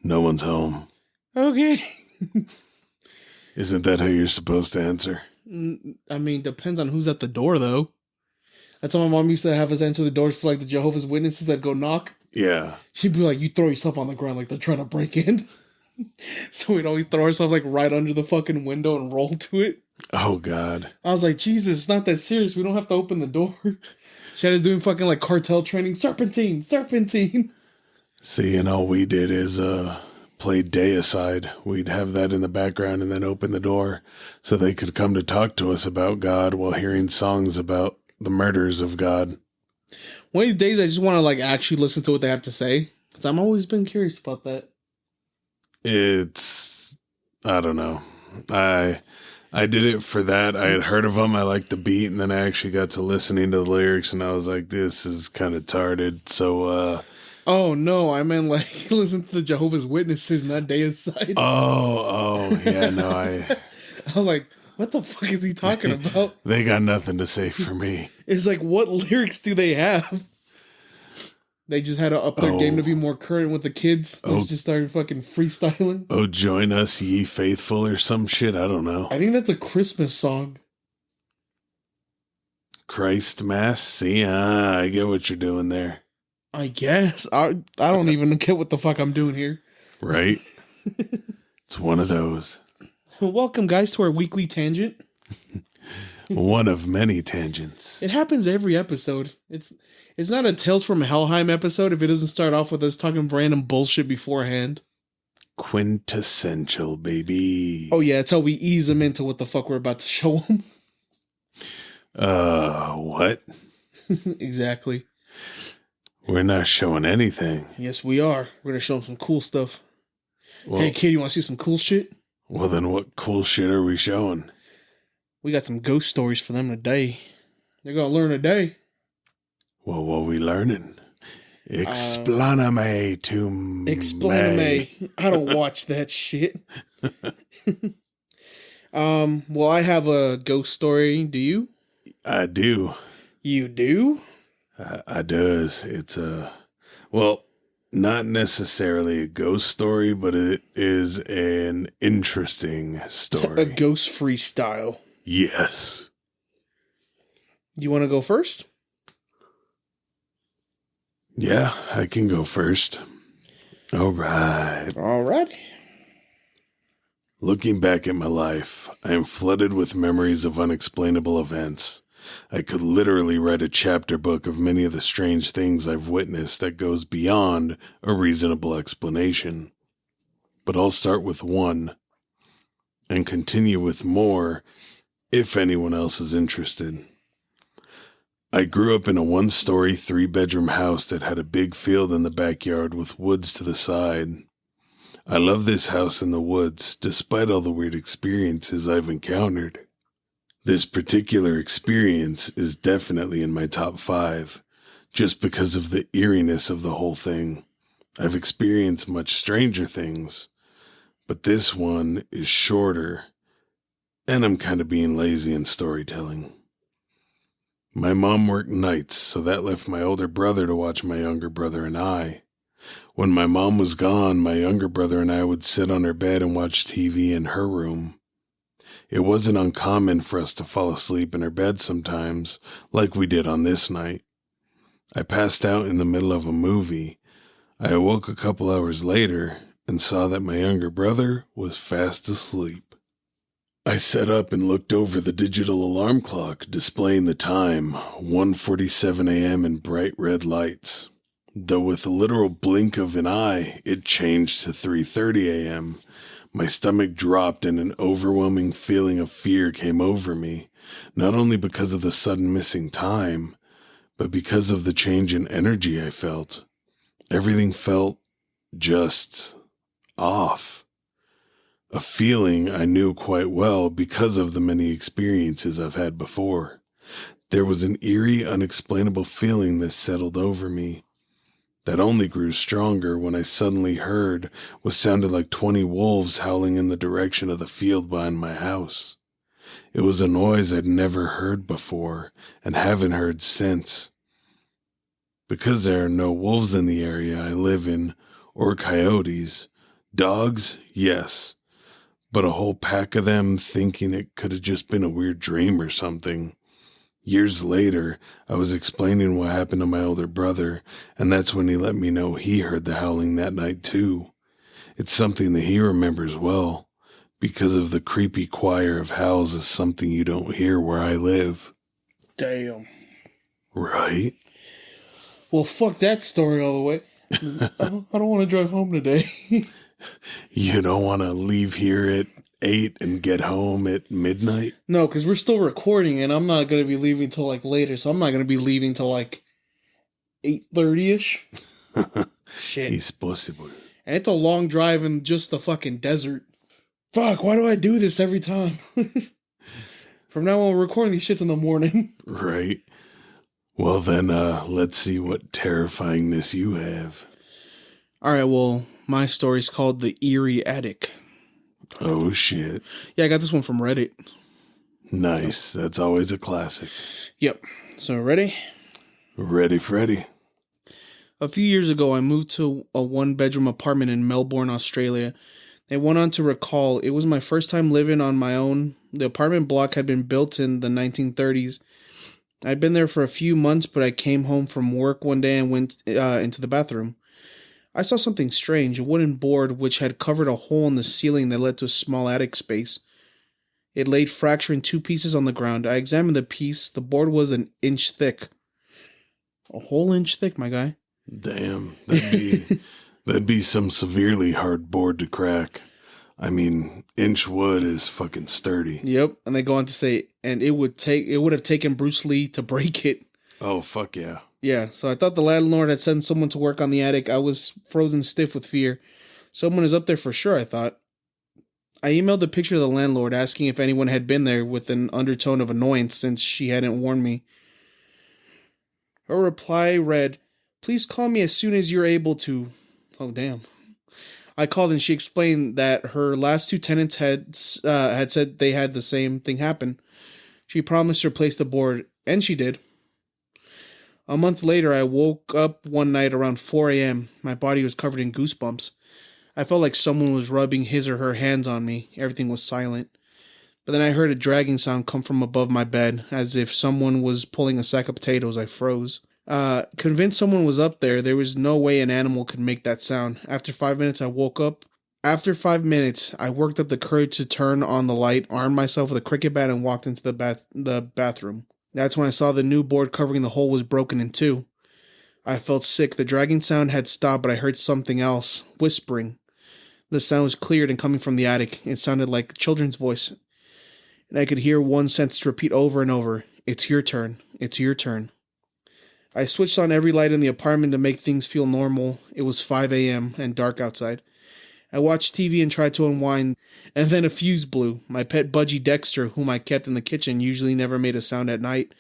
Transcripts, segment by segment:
No one's home. Okay. Isn't that how you're supposed to answer? I mean, depends on who's at the door, though. That's how my mom used to have us answer the doors for like the Jehovah's Witnesses that go knock. Yeah. She'd be like, you throw yourself on the ground like they're trying to break in. So we'd always throw ourselves like right under the fucking window and roll to it. Oh, God. I was like, Jesus, it's not that serious. We don't have to open the door. She had us doing fucking like cartel training. Serpentine, serpentine. See, and all we did is play deicide. We'd have that in the background and then open the door so they could come to talk to us about God while hearing songs about the murders of God. One of these days, I just want to like actually listen to what they have to say. Because I've always been curious about that. I don't know. I did it for that. I had heard of them. I liked the beat, and then I actually got to listening to the lyrics, and I was like, this is kind of tarded. So, oh, no. I meant like listen to the Jehovah's Witnesses, not Deicide. Oh, yeah, no, I was like, what the fuck is he talking about? They got nothing to say for me. It's like, what lyrics do they have? They just had to up their game to be more current with the kids. They just started fucking freestyling. Oh, join us, ye faithful, or some shit. I don't know. I think that's a Christmas song. Christ Mass? See, I get what you're doing there. I guess. I don't even get what the fuck I'm doing here. Right? It's one of those. Welcome, guys, to our weekly tangent. One of many tangents. It happens every episode. It's not a Tales from Helheim episode if it doesn't start off with us talking random bullshit beforehand. Quintessential, baby. Oh, yeah, it's how we ease them into what the fuck we're about to show them. What? Exactly. We're not showing anything. Yes, we are. We're going to show them some cool stuff. Well, hey, kid, you want to see some cool shit? Well, then what cool shit are we showing? We got some ghost stories for them today. They're going to learn today. Well, what are we learning? Explaname to me. Explaname. I don't watch that shit. Well, I have a ghost story. Do you? I do. You do? I does. It's well, not necessarily a ghost story, but it is an interesting story. A ghost freestyle. Yes. You want to go first? Yeah, I can go first. All right. All right. Looking back at my life, I am flooded with memories of unexplainable events. I could literally write a chapter book of many of the strange things I've witnessed that goes beyond a reasonable explanation. But I'll start with one and continue with more if anyone else is interested. I grew up in a 1-story, 3-bedroom house that had a big field in the backyard with woods to the side. I love this house in the woods, despite all the weird experiences I've encountered. This particular experience is definitely in my top 5, just because of the eeriness of the whole thing. I've experienced much stranger things, but this one is shorter, and I'm kind of being lazy in storytelling. My mom worked nights, so that left my older brother to watch my younger brother and I. When my mom was gone, my younger brother and I would sit on her bed and watch TV in her room. It wasn't uncommon for us to fall asleep in her bed sometimes, like we did on this night. I passed out in the middle of a movie. I awoke a couple hours later and saw that my younger brother was fast asleep. I sat up and looked over the digital alarm clock displaying the time, 1:47 a.m. in bright red lights. Though with a literal blink of an eye, it changed to 3:30 a.m. My stomach dropped and an overwhelming feeling of fear came over me, not only because of the sudden missing time, but because of the change in energy I felt. Everything felt just off. A feeling I knew quite well because of the many experiences I've had before. There was an eerie, unexplainable feeling that settled over me. That only grew stronger when I suddenly heard what sounded like 20 wolves howling in the direction of the field behind my house. It was a noise I'd never heard before and haven't heard since. Because there are no wolves in the area I live in, or coyotes, Dogs, yes. But a whole pack of them thinking it could have just been a weird dream or something. Years later, I was explaining what happened to my older brother, and that's when he let me know he heard the howling that night too. It's something that he remembers well, because of the creepy choir of howls is something you don't hear where I live. Damn. Right? Well, fuck that story all the way. I don't want to drive home today. You don't want to leave here at 8 and get home at midnight? No, because we're still recording, and I'm not going to be leaving till like later, so I'm not going to be leaving till like 8:30ish. Shit. It's possible. And it's a long drive in just the fucking desert. Fuck, why do I do this every time? From now on, we're recording these shits in the morning. Right. Well then, let's see what terrifyingness you have. Alright, well, my story's called The Eerie Attic. Oh shit. Yeah, I got this one from Reddit. Nice. That's always a classic. Yep. So, ready? Ready, Freddy. A few years ago, I moved to a one-bedroom apartment in Melbourne, Australia. I went on to recall, it was my first time living on my own. The apartment block had been built in the 1930s. I'd been there for a few months, but I came home from work one day and went into the bathroom. I saw something strange, a wooden board which had covered a hole in the ceiling that led to a small attic space. It laid fractured in two pieces on the ground. I examined the piece. The board was an inch thick. A whole inch thick, my guy. Damn, that'd be some severely hard board to crack. I mean, inch wood is fucking sturdy. Yep, and they go on to say, and it would have taken Bruce Lee to break it. Oh, fuck yeah. Yeah, so I thought the landlord had sent someone to work on the attic. I was frozen stiff with fear. Someone is up there for sure, I thought. I emailed the picture to the landlord asking if anyone had been there with an undertone of annoyance since she hadn't warned me. Her reply read, "Please call me as soon as you're able to." Oh, damn. I called and she explained that her last two tenants had said they had the same thing happen. She promised to replace the board, and she did. A month later, I woke up one night around 4 a.m. My body was covered in goosebumps. I felt like someone was rubbing his or her hands on me. Everything was silent. But then I heard a dragging sound come from above my bed, as if someone was pulling a sack of potatoes. I froze. Convinced someone was up there, there was no way an animal could make that sound. After 5 minutes, I woke up. After 5 minutes, I worked up the courage to turn on the light, armed myself with a cricket bat, and walked into the bathroom. That's when I saw the new board covering the hole was broken in two. I felt sick. The dragging sound had stopped, but I heard something else. Whispering. The sound was cleared and coming from the attic. It sounded like a children's voice. And I could hear one sentence repeat over and over. "It's your turn. It's your turn." I switched on every light in the apartment to make things feel normal. It was 5 a.m. and dark outside. I watched TV and tried to unwind, and then a fuse blew. My pet budgie Dexter, whom I kept in the kitchen, usually never made a sound at night,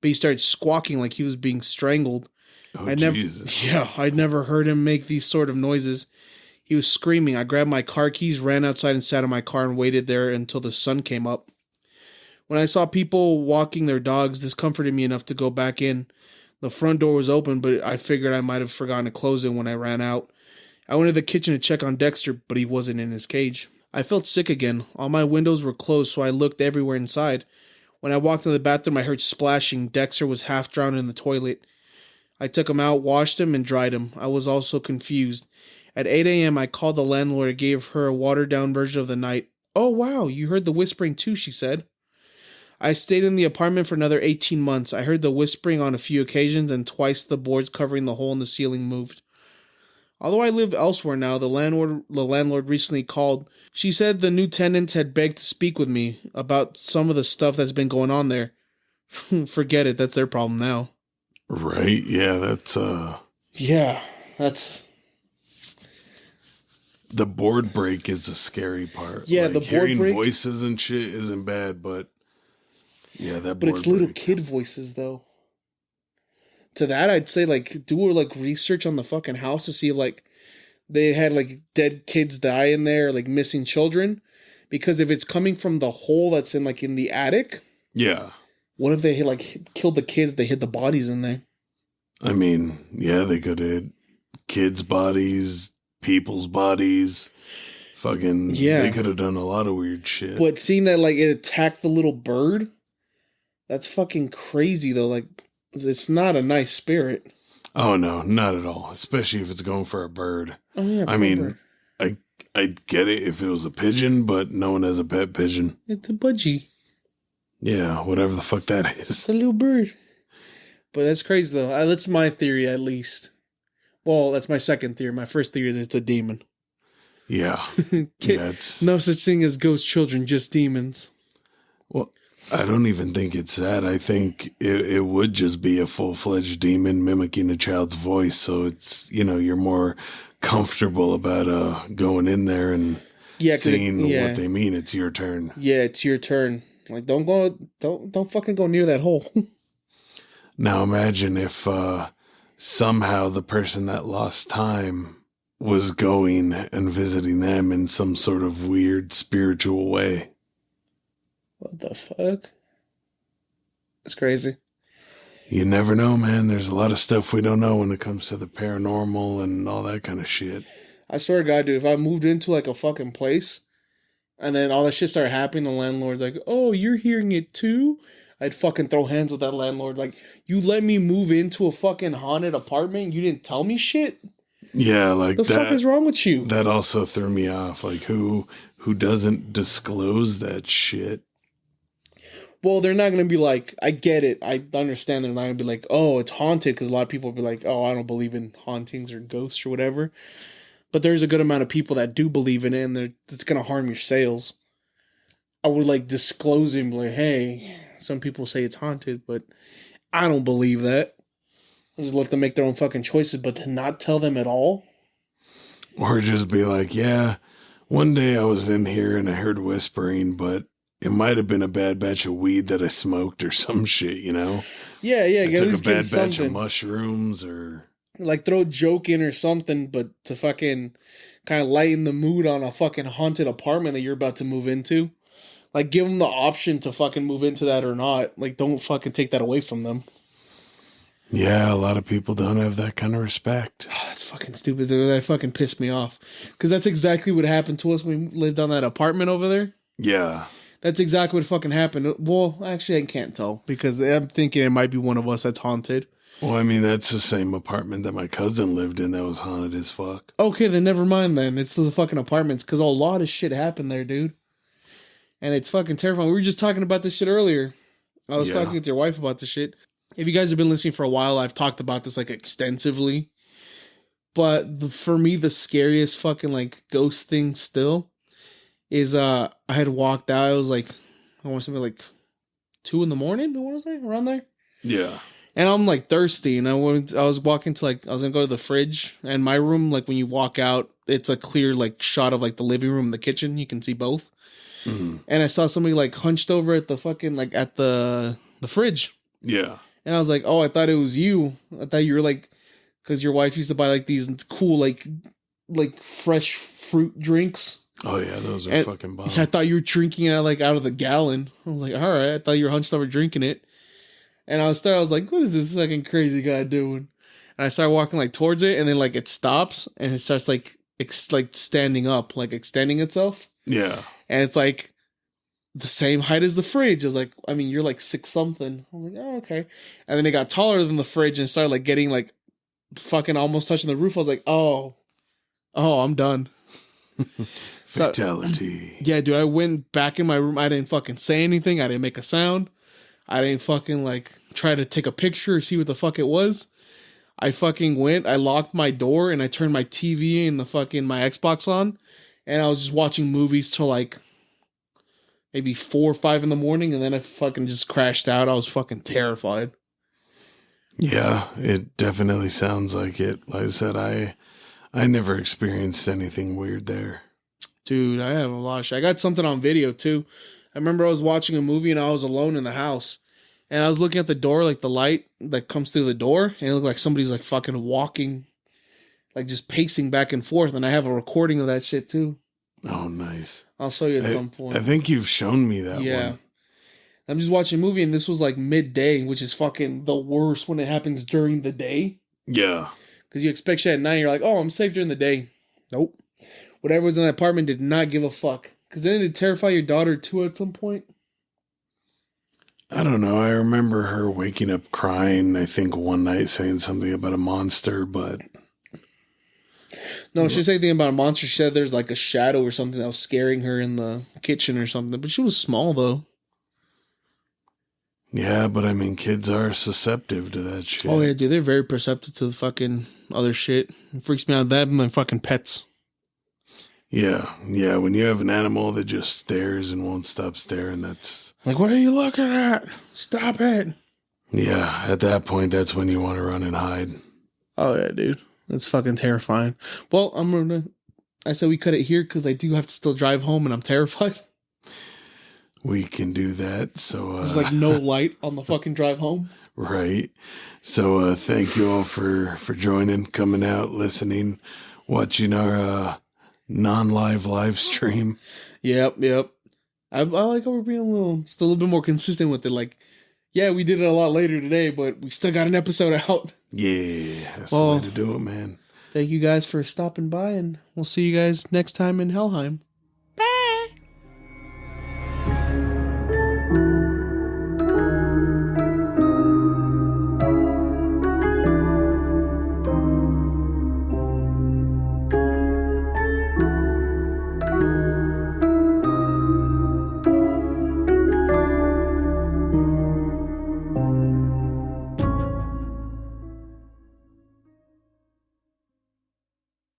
but he started squawking like he was being strangled. Oh, Jesus. I'd never heard him make these sort of noises. He was screaming. I grabbed my car keys, ran outside and sat in my car and waited there until the sun came up. When I saw people walking their dogs, this comforted me enough to go back in. The front door was open, but I figured I might have forgotten to close it when I ran out. I went to the kitchen to check on Dexter, but he wasn't in his cage. I felt sick again. All my windows were closed, so I looked everywhere inside. When I walked to the bathroom, I heard splashing. Dexter was half drowned in the toilet. I took him out, washed him, and dried him. I was also confused. At 8 a.m., I called the landlord and gave her a watered-down version of the night. "Oh, wow, you heard the whispering too," she said. I stayed in the apartment for another 18 months. I heard the whispering on a few occasions, and twice the boards covering the hole in the ceiling moved. Although I live elsewhere now, the landlord recently called. She said the new tenants had begged to speak with me about some of the stuff that's been going on there. Forget it, that's their problem now. Right, yeah, that's Yeah, that's... The board break is the scary part. Yeah, like, the board hearing break... voices and shit isn't bad, but... Yeah, that board But it's little break. kid voices, though. To that, I'd say, like, do like research on the fucking house to see if, like, they had, like, dead kids die in there, like, missing children. Because if it's coming from the hole that's in, like, in the attic... Yeah. What if they, like, killed the kids, they hid the bodies in there? I mean, yeah, they could have kids' bodies, people's bodies. Fucking, Yeah. they could have done a lot of weird shit. But seeing that, like, it attacked the little bird, that's fucking crazy, though. Like, it's not a nice spirit. Oh, no, not at all. Especially if it's going for a bird. Oh, yeah, I mean, I'd get it if it was a pigeon, but no one has a pet pigeon. It's a budgie. Yeah, whatever the fuck that is. It's a little bird. But that's crazy, though. That's my theory, at least. Well, that's my second theory. My first theory is it's a demon. Yeah. It's no such thing as ghost children, just demons. Well, I don't even think it's that. I think it would just be a full-fledged demon mimicking a child's voice. So it's, you're more comfortable about going in there and seeing what they mean. It's your turn. Yeah, it's your turn. Like, don't fucking go near that hole. Now imagine if somehow the person that lost time was going and visiting them in some sort of weird spiritual way. What the fuck? That's crazy. You never know, man. There's a lot of stuff we don't know when it comes to the paranormal and all that kind of shit. I swear to God, dude, if I moved into like a fucking place and then all that shit started happening, the landlord's like, oh, you're hearing it too? I'd fucking throw hands with that landlord. Like, you let me move into a fucking haunted apartment? You didn't tell me shit? Yeah, like the fuck is wrong with you? That also threw me off. Like, who doesn't disclose that shit? Well, they're not going to be like, I get it. I understand they're not going to be like, oh, it's haunted. Because a lot of people will be like, oh, I don't believe in hauntings or ghosts or whatever. But there's a good amount of people that do believe in it. And it's going to harm your sales. I would like disclose him like, hey, some people say it's haunted. But I don't believe that. I just let them make their own fucking choices. But to not tell them at all? Or just be like, yeah, one day I was in here and I heard whispering, but it might have been a bad batch of weed that I smoked or some shit, Yeah. I took a bad batch of mushrooms or... Like, throw a joke in or something, but to fucking kind of lighten the mood on a fucking haunted apartment that you're about to move into. Like, give them the option to fucking move into that or not. Like, don't fucking take that away from them. Yeah, a lot of people don't have that kind of respect. Oh, that's fucking stupid. That fucking pissed me off. Because that's exactly what happened to us when we lived on that apartment over there. Yeah. That's exactly what fucking happened. Well, actually, I can't tell. Because I'm thinking it might be one of us that's haunted. Well, I mean, that's the same apartment that my cousin lived in that was haunted as fuck. Okay, then never mind then. It's the fucking apartments. Because a lot of shit happened there, dude. And it's fucking terrifying. We were just talking about this shit earlier. I was talking with your wife about this shit. If you guys have been listening for a while, I've talked about this like extensively. But for me, the scariest fucking like ghost thing still is I had walked out. It was like, I want to say like 2 a.m. I want to say around there. Yeah. And I'm like thirsty, and I was walking to like I was gonna go to the fridge, and my room, like when you walk out, it's a clear like shot of like the living room and the kitchen. You can see both. Mm-hmm. And I saw somebody like hunched over at the fucking like at the fridge. Yeah. And I was like, oh, I thought it was you. I thought you were like, because your wife used to buy like these cool like fresh fruit drinks. Oh yeah, those are fucking bomb. I thought you were drinking it like out of the gallon. I was like, all right, I thought you were hunched over drinking it. And I was like, what is this fucking crazy guy doing? And I started walking like towards it, and then like it stops, and it starts like standing up, like extending itself. Yeah. And it's like the same height as the fridge. I was like, I mean, you're like 6 something. I was like, oh, okay. And then it got taller than the fridge and started like getting like fucking almost touching the roof. I was like, oh, I'm done. Fatality. Yeah, dude, I went back in my room. I didn't fucking say anything. I didn't make a sound. I didn't fucking like try to take a picture or see what the fuck it was. I fucking went, I locked my door, and I turned my TV and my Xbox on, and I was just watching movies till like maybe 4 or 5 in the morning, and then I fucking just crashed out. I was fucking terrified. Yeah, it definitely sounds like it. Like I said, I never experienced anything weird there. Dude, I have a lot of shit. I got something on video too. I remember I was watching a movie and I was alone in the house. And I was looking at the door, like the light that comes through the door. And it looked like somebody's like fucking walking, like just pacing back and forth. And I have a recording of that shit too. Oh, nice. I'll show you at some point. I think you've shown me that one. I'm just watching a movie and this was like midday, which is fucking the worst when it happens during the day. Yeah. Because you expect shit at night. You're like, oh, I'm safe during the day. Nope. Whatever was in that apartment did not give a fuck. Because didn't it terrify your daughter too at some point? I don't know. I remember her waking up crying, I think, one night saying something about a monster, but... No, she said anything about a monster. She said there's like a shadow or something that was scaring her in the kitchen or something. But she was small, though. Yeah, but I mean, kids are susceptible to that shit. Oh, yeah, dude. They're very perceptive to the fucking other shit. It freaks me out. That and my fucking pets. Yeah. When you have an animal that just stares and won't stop staring, that's... Like, what are you looking at? Stop it. Yeah, at that point, that's when you want to run and hide. Oh, yeah, dude. That's fucking terrifying. Well, I said we cut it here because I do have to still drive home and I'm terrified. We can do that. So there's like no light on the fucking drive home. Right. So thank you all for joining, coming out, listening, watching our non-live live stream. Yep. I like how we're being still a little bit more consistent with it. Like, yeah, we did it a lot later today, but we still got an episode out. Yeah, that's the way to do it, man. Thank you guys for stopping by, and we'll see you guys next time in Helheim.